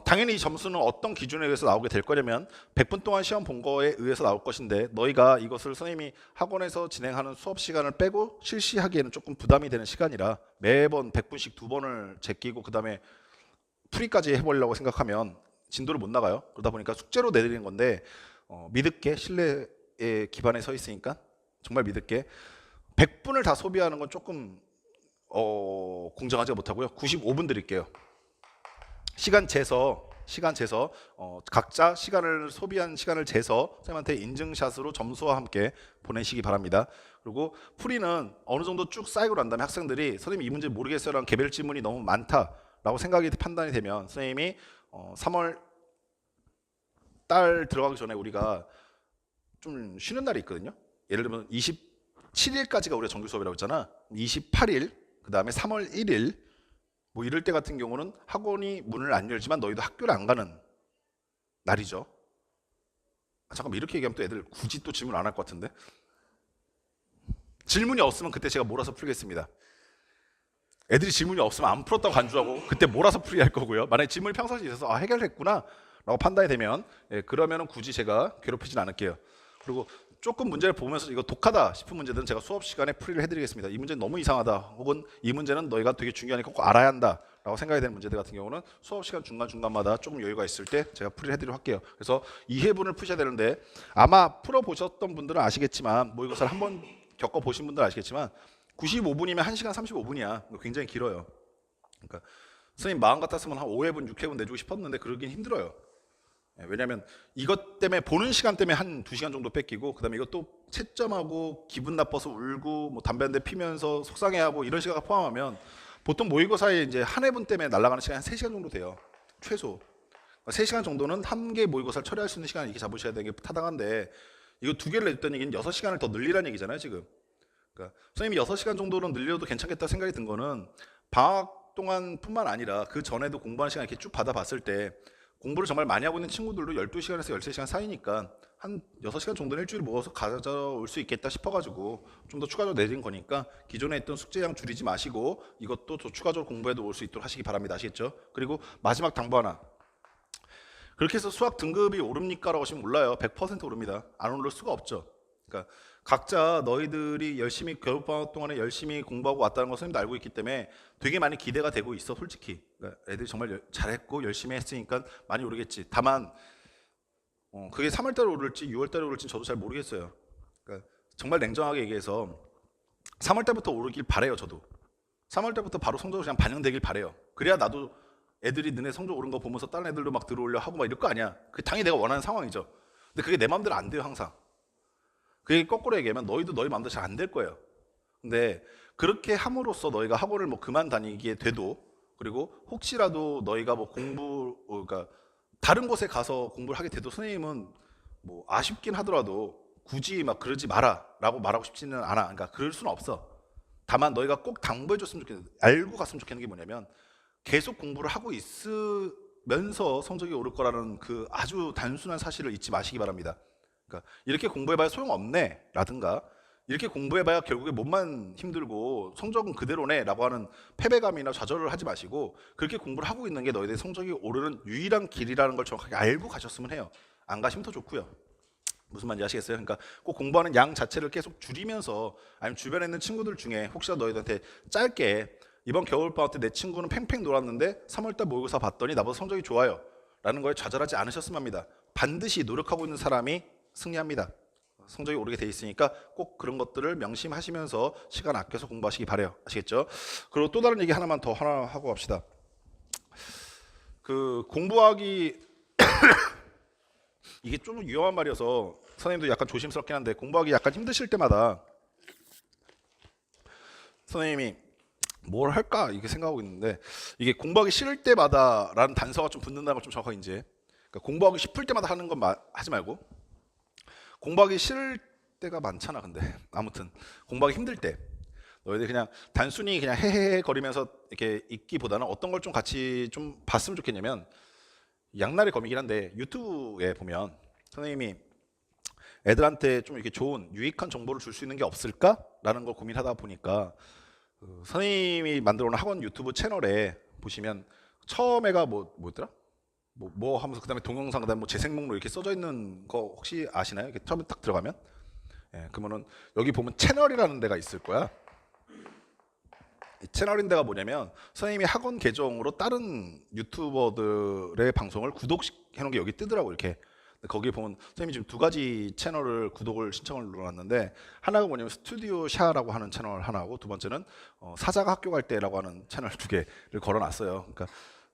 당연히 이 점수는 어떤 기준에 의해서 나오게 될 거냐면 100분 동안 시험 본 거에 의해서 나올 것인데 너희가 이것을 선생님이 학원에서 진행하는 수업 시간을 빼고 실시하기에는 조금 부담이 되는 시간이라 매번 100분씩 2번을 제끼고 그 다음에 풀이까지 해보려고 생각하면 진도를 못 나가요. 그러다 보니까 숙제로 내드리는 건데 믿을게 신뢰에 기반에 서 있으니까 정말 믿을게 100분을 다 소비하는 건 조금 공정하지 못하고요. 95분 드릴게요. 시간 재서 각자 시간을 소비한 시간을 재서 선생님한테 인증샷으로 점수와 함께 보내시기 바랍니다. 그리고 풀이는 어느 정도 쭉 쌓이고 난 다음에 학생들이 선생님 이 문제 모르겠어요라는 개별 질문이 너무 많다라고 생각이 판단이 되면 선생님이 3월 달 들어가기 전에 우리가 좀 쉬는 날이 있거든요. 예를 들면 27일까지가 우리가 정규 수업이라고 했잖아. 28일 그 다음에 3월 1일 뭐 이럴 때 같은 경우는 학원이 문을 안 열지만 너희도 학교를 안 가는 날이죠. 잠깐만 이렇게 얘기하면 또 애들 굳이 또 질문 안 할 것 같은데. 질문이 없으면 그때 제가 몰아서 풀겠습니다. 애들이 질문이 없으면 안 풀었다고 간주하고 그때 몰아서 풀이할 거고요. 만약에 질문이 평상시에 있어서 해결했구나 라고 판단이 되면 그러면은 굳이 제가 괴롭히진 않을게요. 그리고 조금 문제를 보면서 이거 독하다 싶은 문제들은 제가 수업 시간에 풀이를 해드리겠습니다. 이 문제는 너무 이상하다 혹은 이 문제는 너희가 되게 중요하니까 꼭 알아야 한다 라고 생각이 되는 문제들 같은 경우는 수업 시간 중간중간마다 조금 여유가 있을 때 제가 풀이를 해드리도록 할게요. 그래서 2회분을 푸셔야 되는데 아마 풀어보셨던 분들은 아시겠지만 모의고사를 한번 겪어보신 분들은 아시겠지만 95분이면 1시간 35분이야. 굉장히 길어요. 그러니까 선생님 마음 같았으면 한 5회분, 6회분 내주고 싶었는데 그러긴 힘들어요. 왜냐하면 이것 때문에 보는 시간 때문에 한 2시간 정도 뺏기고 그 다음에 이것도 채점하고 기분 나빠서 울고 뭐 담배 한 대 피면서 속상해하고 이런 시간을 포함하면 보통 모의고사에 이제 한 회분 때문에 날아가는 시간이 한 3시간 정도 돼요. 최소 3시간 정도는 한 개 모의고사를 처리할 수 있는 시간을 이렇게 잡으셔야 되는 게 타당한데 이거 2개를 내줬다는 얘기는 6시간을 더 늘리라는 얘기잖아요 지금. 그러니까 선생님이 6시간 정도는 늘려도 괜찮겠다 생각이 든 거는 방학 동안뿐만 아니라 그 전에도 공부하는 시간 이렇게 쭉 받아봤을 때 공부를 정말 많이 하고 있는 친구들도 12시간에서 13시간 사이니까 한 6시간 정도는 일주일 모아서 가져올 수 있겠다 싶어가지고 좀 더 추가적으로 내린 거니까 기존에 있던 숙제량 줄이지 마시고 이것도 더 추가적으로 공부해도 올 수 있도록 하시기 바랍니다. 아시겠죠? 그리고 마지막 당부 하나. 그렇게 해서 수학 등급이 오릅니까? 라고 하시면 몰라요. 100% 오릅니다. 안 오를 수가 없죠. 그러니까 각자 너희들이 열심히 겨울방학 동안에 열심히 공부하고 왔다는 걸 선생님도 알고 있기 때문에 되게 많이 기대가 되고 있어 솔직히. 그러니까 애들이 정말 잘했고 열심히 했으니까 많이 오르겠지. 다만 그게 3월달에 오를지 6월달에 오를지 저도 잘 모르겠어요. 그러니까 정말 냉정하게 얘기해서 3월달부터 오르길 바래요. 저도 3월달부터 바로 성적으로 그냥 반영되길 바래요. 그래야 나도 애들이 너네 성적 오른 거 보면서 다른 애들도 막 들어오려 하고 막 이럴 거 아니야. 그게 당연히 내가 원하는 상황이죠. 근데 그게 내 마음대로 안 돼요 항상. 그게 거꾸로 얘기하면 너희도 너희 마음대로 잘 안 될 거예요. 근데 그렇게 함으로써 너희가 학원을 뭐 그만 다니게 돼도 그리고 혹시라도 너희가 뭐 그러니까 다른 곳에 가서 공부를 하게 돼도 선생님은 뭐 아쉽긴 하더라도 굳이 막 그러지 마라 라고 말하고 싶지는 않아. 그러니까 그럴 수는 없어. 다만 너희가 꼭 당부해 줬으면 좋겠는 알고 갔으면 좋겠는 게 뭐냐면 계속 공부를 하고 있으면서 성적이 오를 거라는 그 아주 단순한 사실을 잊지 마시기 바랍니다. 그러니까 이렇게 공부해봐야 소용없네 라든가 이렇게 공부해봐야 결국에 몸만 힘들고 성적은 그대로네 라고 하는 패배감이나 좌절을 하지 마시고 그렇게 공부를 하고 있는 게 너희들 성적이 오르는 유일한 길이라는 걸 정확하게 알고 가셨으면 해요. 안 가시면 더 좋고요. 무슨 말인지 아시겠어요? 그러니까 꼭 공부하는 양 자체를 계속 줄이면서 아니면 주변에 있는 친구들 중에 혹시라도 너희들한테 짧게 이번 겨울방학 때 내 친구는 팽팽 놀았는데 3월달 모의고사 봤더니 나보다 성적이 좋아요 라는 거에 좌절하지 않으셨으면 합니다. 반드시 노력하고 있는 사람이 승리합니다. 성적이 오르게 돼 있으니까 꼭 그런 것들을 명심하시면서 시간 아껴서 공부하시기 바래요. 아시겠죠? 그리고 또 다른 얘기 하나만 더 하나 하고 갑시다. 그 공부하기 이게 좀 위험한 말이어서 선생님도 약간 조심스럽긴 한데 공부하기 약간 힘드실 때마다 선생님이 뭘 할까 이렇게 생각하고 있는데 이게 공부하기 싫을 때마다라는 단서가 좀 붙는다는 걸 좀 정확하게 이제 그러니까 공부하기 싶을 때마다 하는 건 하지 말고 공부하기 싫을 때가 많잖아. 근데 아무튼 공부하기 힘들 때 너희들 그냥 단순히 그냥 헤헤헤 거리면서 이렇게 있기보다는 어떤 걸 좀 같이 좀 봤으면 좋겠냐면 양날의 검이긴 한데 유튜브에 보면 선생님이 애들한테 좀 이렇게 좋은 유익한 정보를 줄 수 있는 게 없을까라는 걸 고민하다 보니까 선생님이 만들어 놓은 학원 유튜브 채널에 보시면 처음에가 뭐였더라? 뭐 하면서 그다음에 동영상 그다음에 뭐 재생 목록 이렇게 써져 있는 거 혹시 아시나요? 이렇게 처음에 딱 들어가면 그러면은 여기 보면 채널이라는 데가 있을 거야. 이 채널인 데가 뭐냐면 선생님이 학원 계정으로 다른 유튜버들의 방송을 구독해 놓은 게 여기 뜨더라고 이렇게. 근데 거기에 보면 선생님이 지금 두 가지 채널을 구독을 신청을 눌러놨는데 하나가 뭐냐면 스튜디오 샤라고 하는 채널 하나고 두 번째는 사자가 학교 갈 때라고 하는 채널 두 개를 걸어놨어요. 그러니까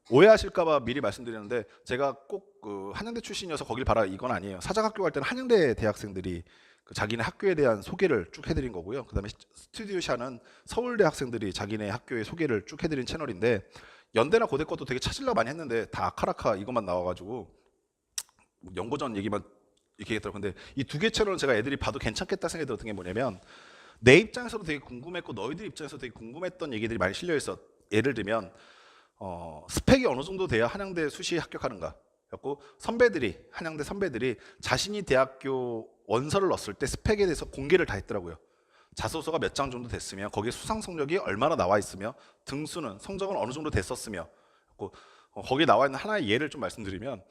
오해하실까봐 미리 말씀드리는데 제가 꼭 그 한양대 출신이어서 거길 봐라 이건 아니에요. 사자가 학교 갈 때는 한양대 대학생들이 그 자기네 학교에 대한 소개를 쭉 해드린 거고요. 그다음에 스튜디오 샤는 서울대 학생들이 자기네 학교의 소개를 쭉 해드린 채널인데 연대나 고대 것도 되게 찾으려고 많이 했는데 다 아카라카 이것만 나와가지고 연고전 얘기만 이렇게 했더라고요. 근데 이 두 개 채널은 제가 애들이 봐도 괜찮겠다 생각이 들었던 게 뭐냐면 내 입장에서도 되게 궁금했고 너희들 입장에서 되게 궁금했던 얘기들이 많이 실려있어. 예를 들면 스펙이 어느 정도 돼야 한양대 수시에 합격하는가 였고 선배들이 한양대 선배들이 자신이 대학교 원서를 넣었을 때 스펙에 대해서 공개를 다 했더라고요. 자소서가 몇 장 정도 됐으며 거기에 수상 성적이 얼마나 나와 있으며 등수는 성적은 어느 정도 됐었으며 거기에 나와 있는 하나의 예를 좀 말씀드리면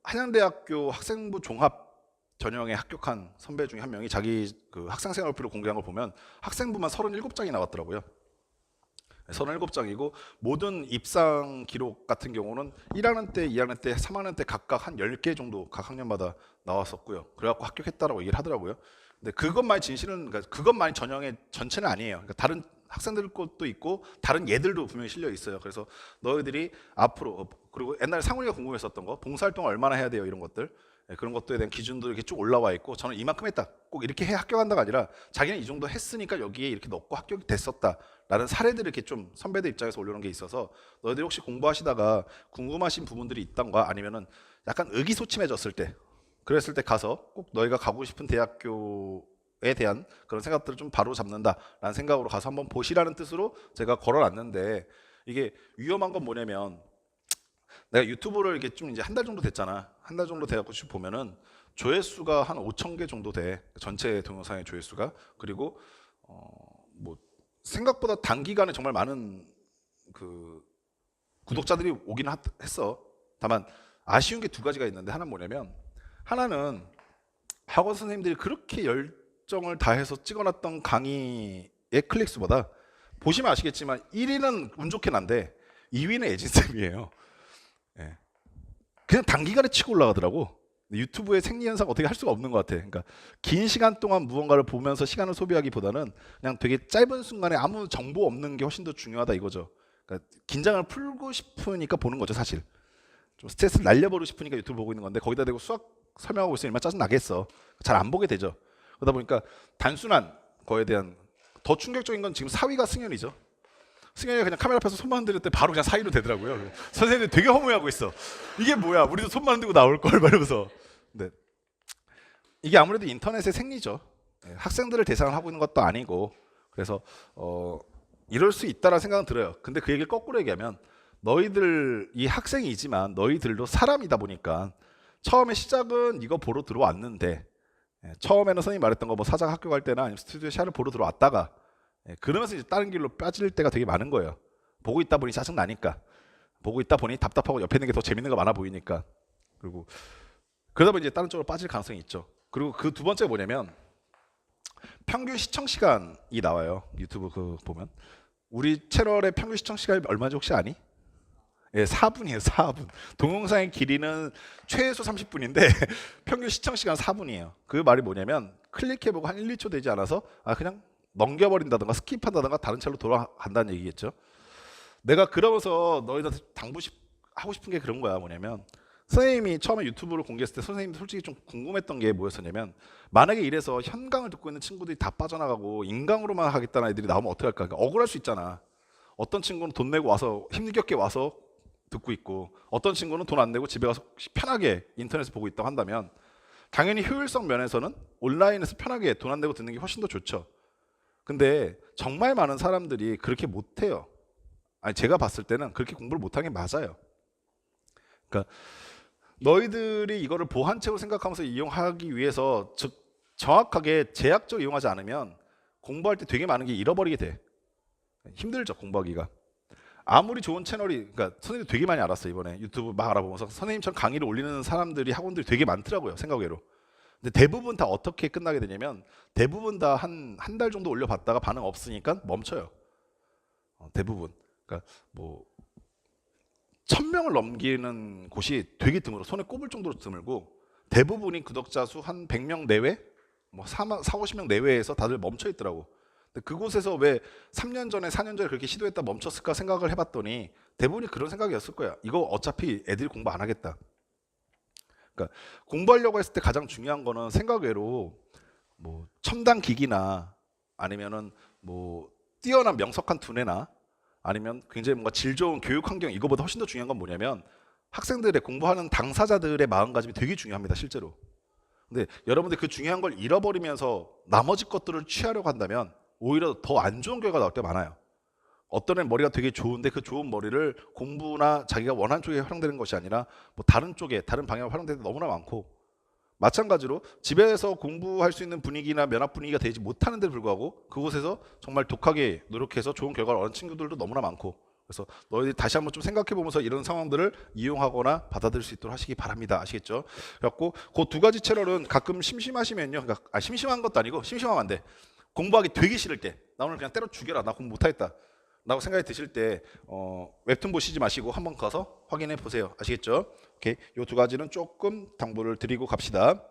한양대학교 학생부 종합 전형에 합격한 선배 중에 한 명이 자기 그 학생생활표를 공개한 걸 보면 학생부만 37장이 나왔더라고요. 37장이고 모든 입상 기록 같은 경우는 1학년 때, 2학년 때, 3학년 때 각각 한 10개 정도 각 학년마다 나왔었고요. 그래갖고 합격했다라고 얘기를 하더라고요. 근데 그것만이 진실은 그러니까 그것만이 전형의 전체는 아니에요. 그러니까 다른 학생들 것도 있고 다른 예들도 분명히 실려 있어요. 그래서 너희들이 앞으로 그리고 옛날에 상훈이가 궁금했었던 거 봉사활동 얼마나 해야 돼요 이런 것들 그런 것들에 대한 기준도 이렇게 쭉 올라와 있고 저는 이만큼 했다 꼭 이렇게 해 합격한다가 아니라 자기는 이 정도 했으니까 여기에 이렇게 넣고 합격이 됐었다라는 사례들을 이렇게 좀 선배들 입장에서 올려놓은 게 있어서 너희들이 혹시 공부하시다가 궁금하신 부분들이 있던가 아니면은 약간 의기소침해졌을 때 그랬을 때 가서 꼭 너희가 가고 싶은 대학교에 대한 그런 생각들을 좀 바로 잡는다라는 생각으로 가서 한번 보시라는 뜻으로 제가 걸어놨는데 이게 위험한 건 뭐냐면 내가 유튜브를 이게 좀 이제 한 달 정도 됐잖아. 한 달 정도 돼갖고 쭉 보면은 조회수가 한 5,000개 정도 돼. 전체 동영상의 조회수가. 그리고 뭐 생각보다 단기간에 정말 많은 그 구독자들이 오긴 했어. 다만 아쉬운 게 두 가지가 있는데 하나는 뭐냐면 하나는 학원 선생님들이 그렇게 열정을 다해서 찍어놨던 강의의 클릭수보다 보시면 아시겠지만 1위는 운 좋게 난데 2위는 에진쌤이에요. 예. 그냥 단기간에 치고 올라가더라고. 유튜브의 생리현상 어떻게 할 수가 없는 것 같아. 그러니까 긴 시간 동안 무언가를 보면서 시간을 소비하기보다는 그냥 되게 짧은 순간에 아무 정보 없는 게 훨씬 더 중요하다 이거죠. 그러니까 긴장을 풀고 싶으니까 보는 거죠 사실. 좀 스트레스를 날려버리고 싶으니까 유튜브 보고 있는 건데 거기다 대고 수학 설명하고 있으면 얼마나 짜증 나겠어. 잘 안 보게 되죠. 그러다 보니까 단순한 거에 대한 더 충격적인 건 지금 4위가 승현이죠. 승현이가 그냥 카메라 앞에서 손만 흔들 때 바로 그냥 4위로 되더라고요. 선생님들 되게 허무해하고 있어. 이게 뭐야? 우리도 손만 흔들고 나올 걸 말하면서. 네. 이게 아무래도 인터넷의 생리죠. 학생들을 대상으로 하고 있는 것도 아니고 그래서 이럴 수 있다라는 생각은 들어요. 근데 그 얘기를 거꾸로 얘기하면 너희들이 학생이지만 너희들도 사람이다 보니까 처음에 시작은 이거 보러 들어왔는데 처음에는 선생님이 말했던 거 뭐 사자가 학교 갈 때나 아니면 스튜디오 샤를 보러 들어왔다가 그러면서 이제 다른 길로 빠질 때가 되게 많은 거예요. 보고 있다 보니 짜증 나니까 보고 있다 보니 답답하고 옆에 있는 게 더 재밌는 거 많아 보이니까 그리고 그러다 보니 이제 다른 쪽으로 빠질 가능성이 있죠. 그리고 그 두 번째가 뭐냐면 평균 시청 시간이 나와요. 유튜브 그 보면 우리 채널의 평균 시청 시간이 얼마인지 혹시 아니? 예, 4분이에요. 4분. 동영상의 길이는 최소 30분인데 평균 시청 시간 4분이에요. 그 말이 뭐냐면 클릭해보고 한 1, 2초 되지 않아서 그냥 넘겨버린다든가 스킵한다든가 다른 채로 돌아간다는 얘기겠죠. 내가 그러면서 너희들한테 하고 싶은 게 그런 거야. 뭐냐면 선생님이 처음에 유튜브를 공개했을 때 선생님이 솔직히 좀 궁금했던 게 뭐였었냐면 만약에 이래서 현강을 듣고 있는 친구들이 다 빠져나가고 인강으로만 하겠다는 애들이 나오면 어떻게 할까? 그러니까 억울할 수 있잖아. 어떤 친구는 돈 내고 와서 힘겹게 와서 듣고 있고 어떤 친구는 돈 안 내고 집에 가서 편하게 인터넷에서 보고 있다고 한다면 당연히 효율성 면에서는 온라인에서 편하게 돈 안 내고 듣는 게 훨씬 더 좋죠. 근데 정말 많은 사람들이 그렇게 못해요. 아니 제가 봤을 때는 그렇게 공부를 못한 게 맞아요. 그러니까 너희들이 이거를 보완책으로 생각하면서 이용하기 위해서 즉 정확하게 제약적으로 이용하지 않으면 공부할 때 되게 많은 게 잃어버리게 돼. 힘들죠 공부하기가. 아무리 좋은 채널이, 그러니까 선생님 되게 많이 알았어요. 이번에 유튜브 막 알아보면서 선생님처럼 강의를 올리는 사람들이 학원들이 되게 많더라고요. 생각외로. 근데 대부분 다 어떻게 끝나게 되냐면 대부분 다 한 달 정도 올려봤다가 반응 없으니까 멈춰요. 대부분. 그러니까 뭐 1000명을 넘기는 곳이 되게 드물어. 손에 꼽을 정도로 드물고 대부분이 구독자 수 한 100명 내외, 뭐 4, 50명 내외에서 다들 멈춰 있더라고. 근데 그곳에서 왜 3년 전에 4년 전에 그렇게 시도했다 멈췄을까 생각을 해봤더니 대부분이 그런 생각이었을 거야. 이거 어차피 애들이 공부 안 하겠다. 그러니까 공부하려고 했을 때 가장 중요한 거는 생각외로 뭐 첨단 기기나 아니면은 뭐 뛰어난 명석한 두뇌나 아니면 굉장히 뭔가 질 좋은 교육 환경, 이거보다 훨씬 더 중요한 건 뭐냐면 학생들의 공부하는 당사자들의 마음가짐이 되게 중요합니다, 실제로. 근데 여러분들 그 중요한 걸 잃어버리면서 나머지 것들을 취하려고 한다면 오히려 더 안 좋은 결과가 나올 때 많아요. 어떤 애는 머리가 되게 좋은데 그 좋은 머리를 공부나 자기가 원하는 쪽에 활용되는 것이 아니라 뭐 다른 쪽에, 다른 방향으로 활용되는 게 너무나 많고, 마찬가지로 집에서 공부할 수 있는 분위기나 면학 분위기가 되지 못하는 데 불구하고 그곳에서 정말 독하게 노력해서 좋은 결과를 얻은 친구들도 너무나 많고, 그래서 너희들이 다시 한번 좀 생각해 보면서 이런 상황들을 이용하거나 받아들일 수 있도록 하시기 바랍니다. 아시겠죠? 그래갖고 그 두 가지 채널은 가끔 심심하시면요, 그러니까 심심한 것도 아니고, 심심하면 안 돼. 공부하기 되게 싫을 때, 나 오늘 그냥 때려 죽여라, 나 공부 못하겠다 라고 생각이 드실 때 웹툰 보시지 마시고 한번 가서 확인해 보세요. 아시겠죠? 오케이. 요 두 가지는 조금 당부를 드리고 갑시다.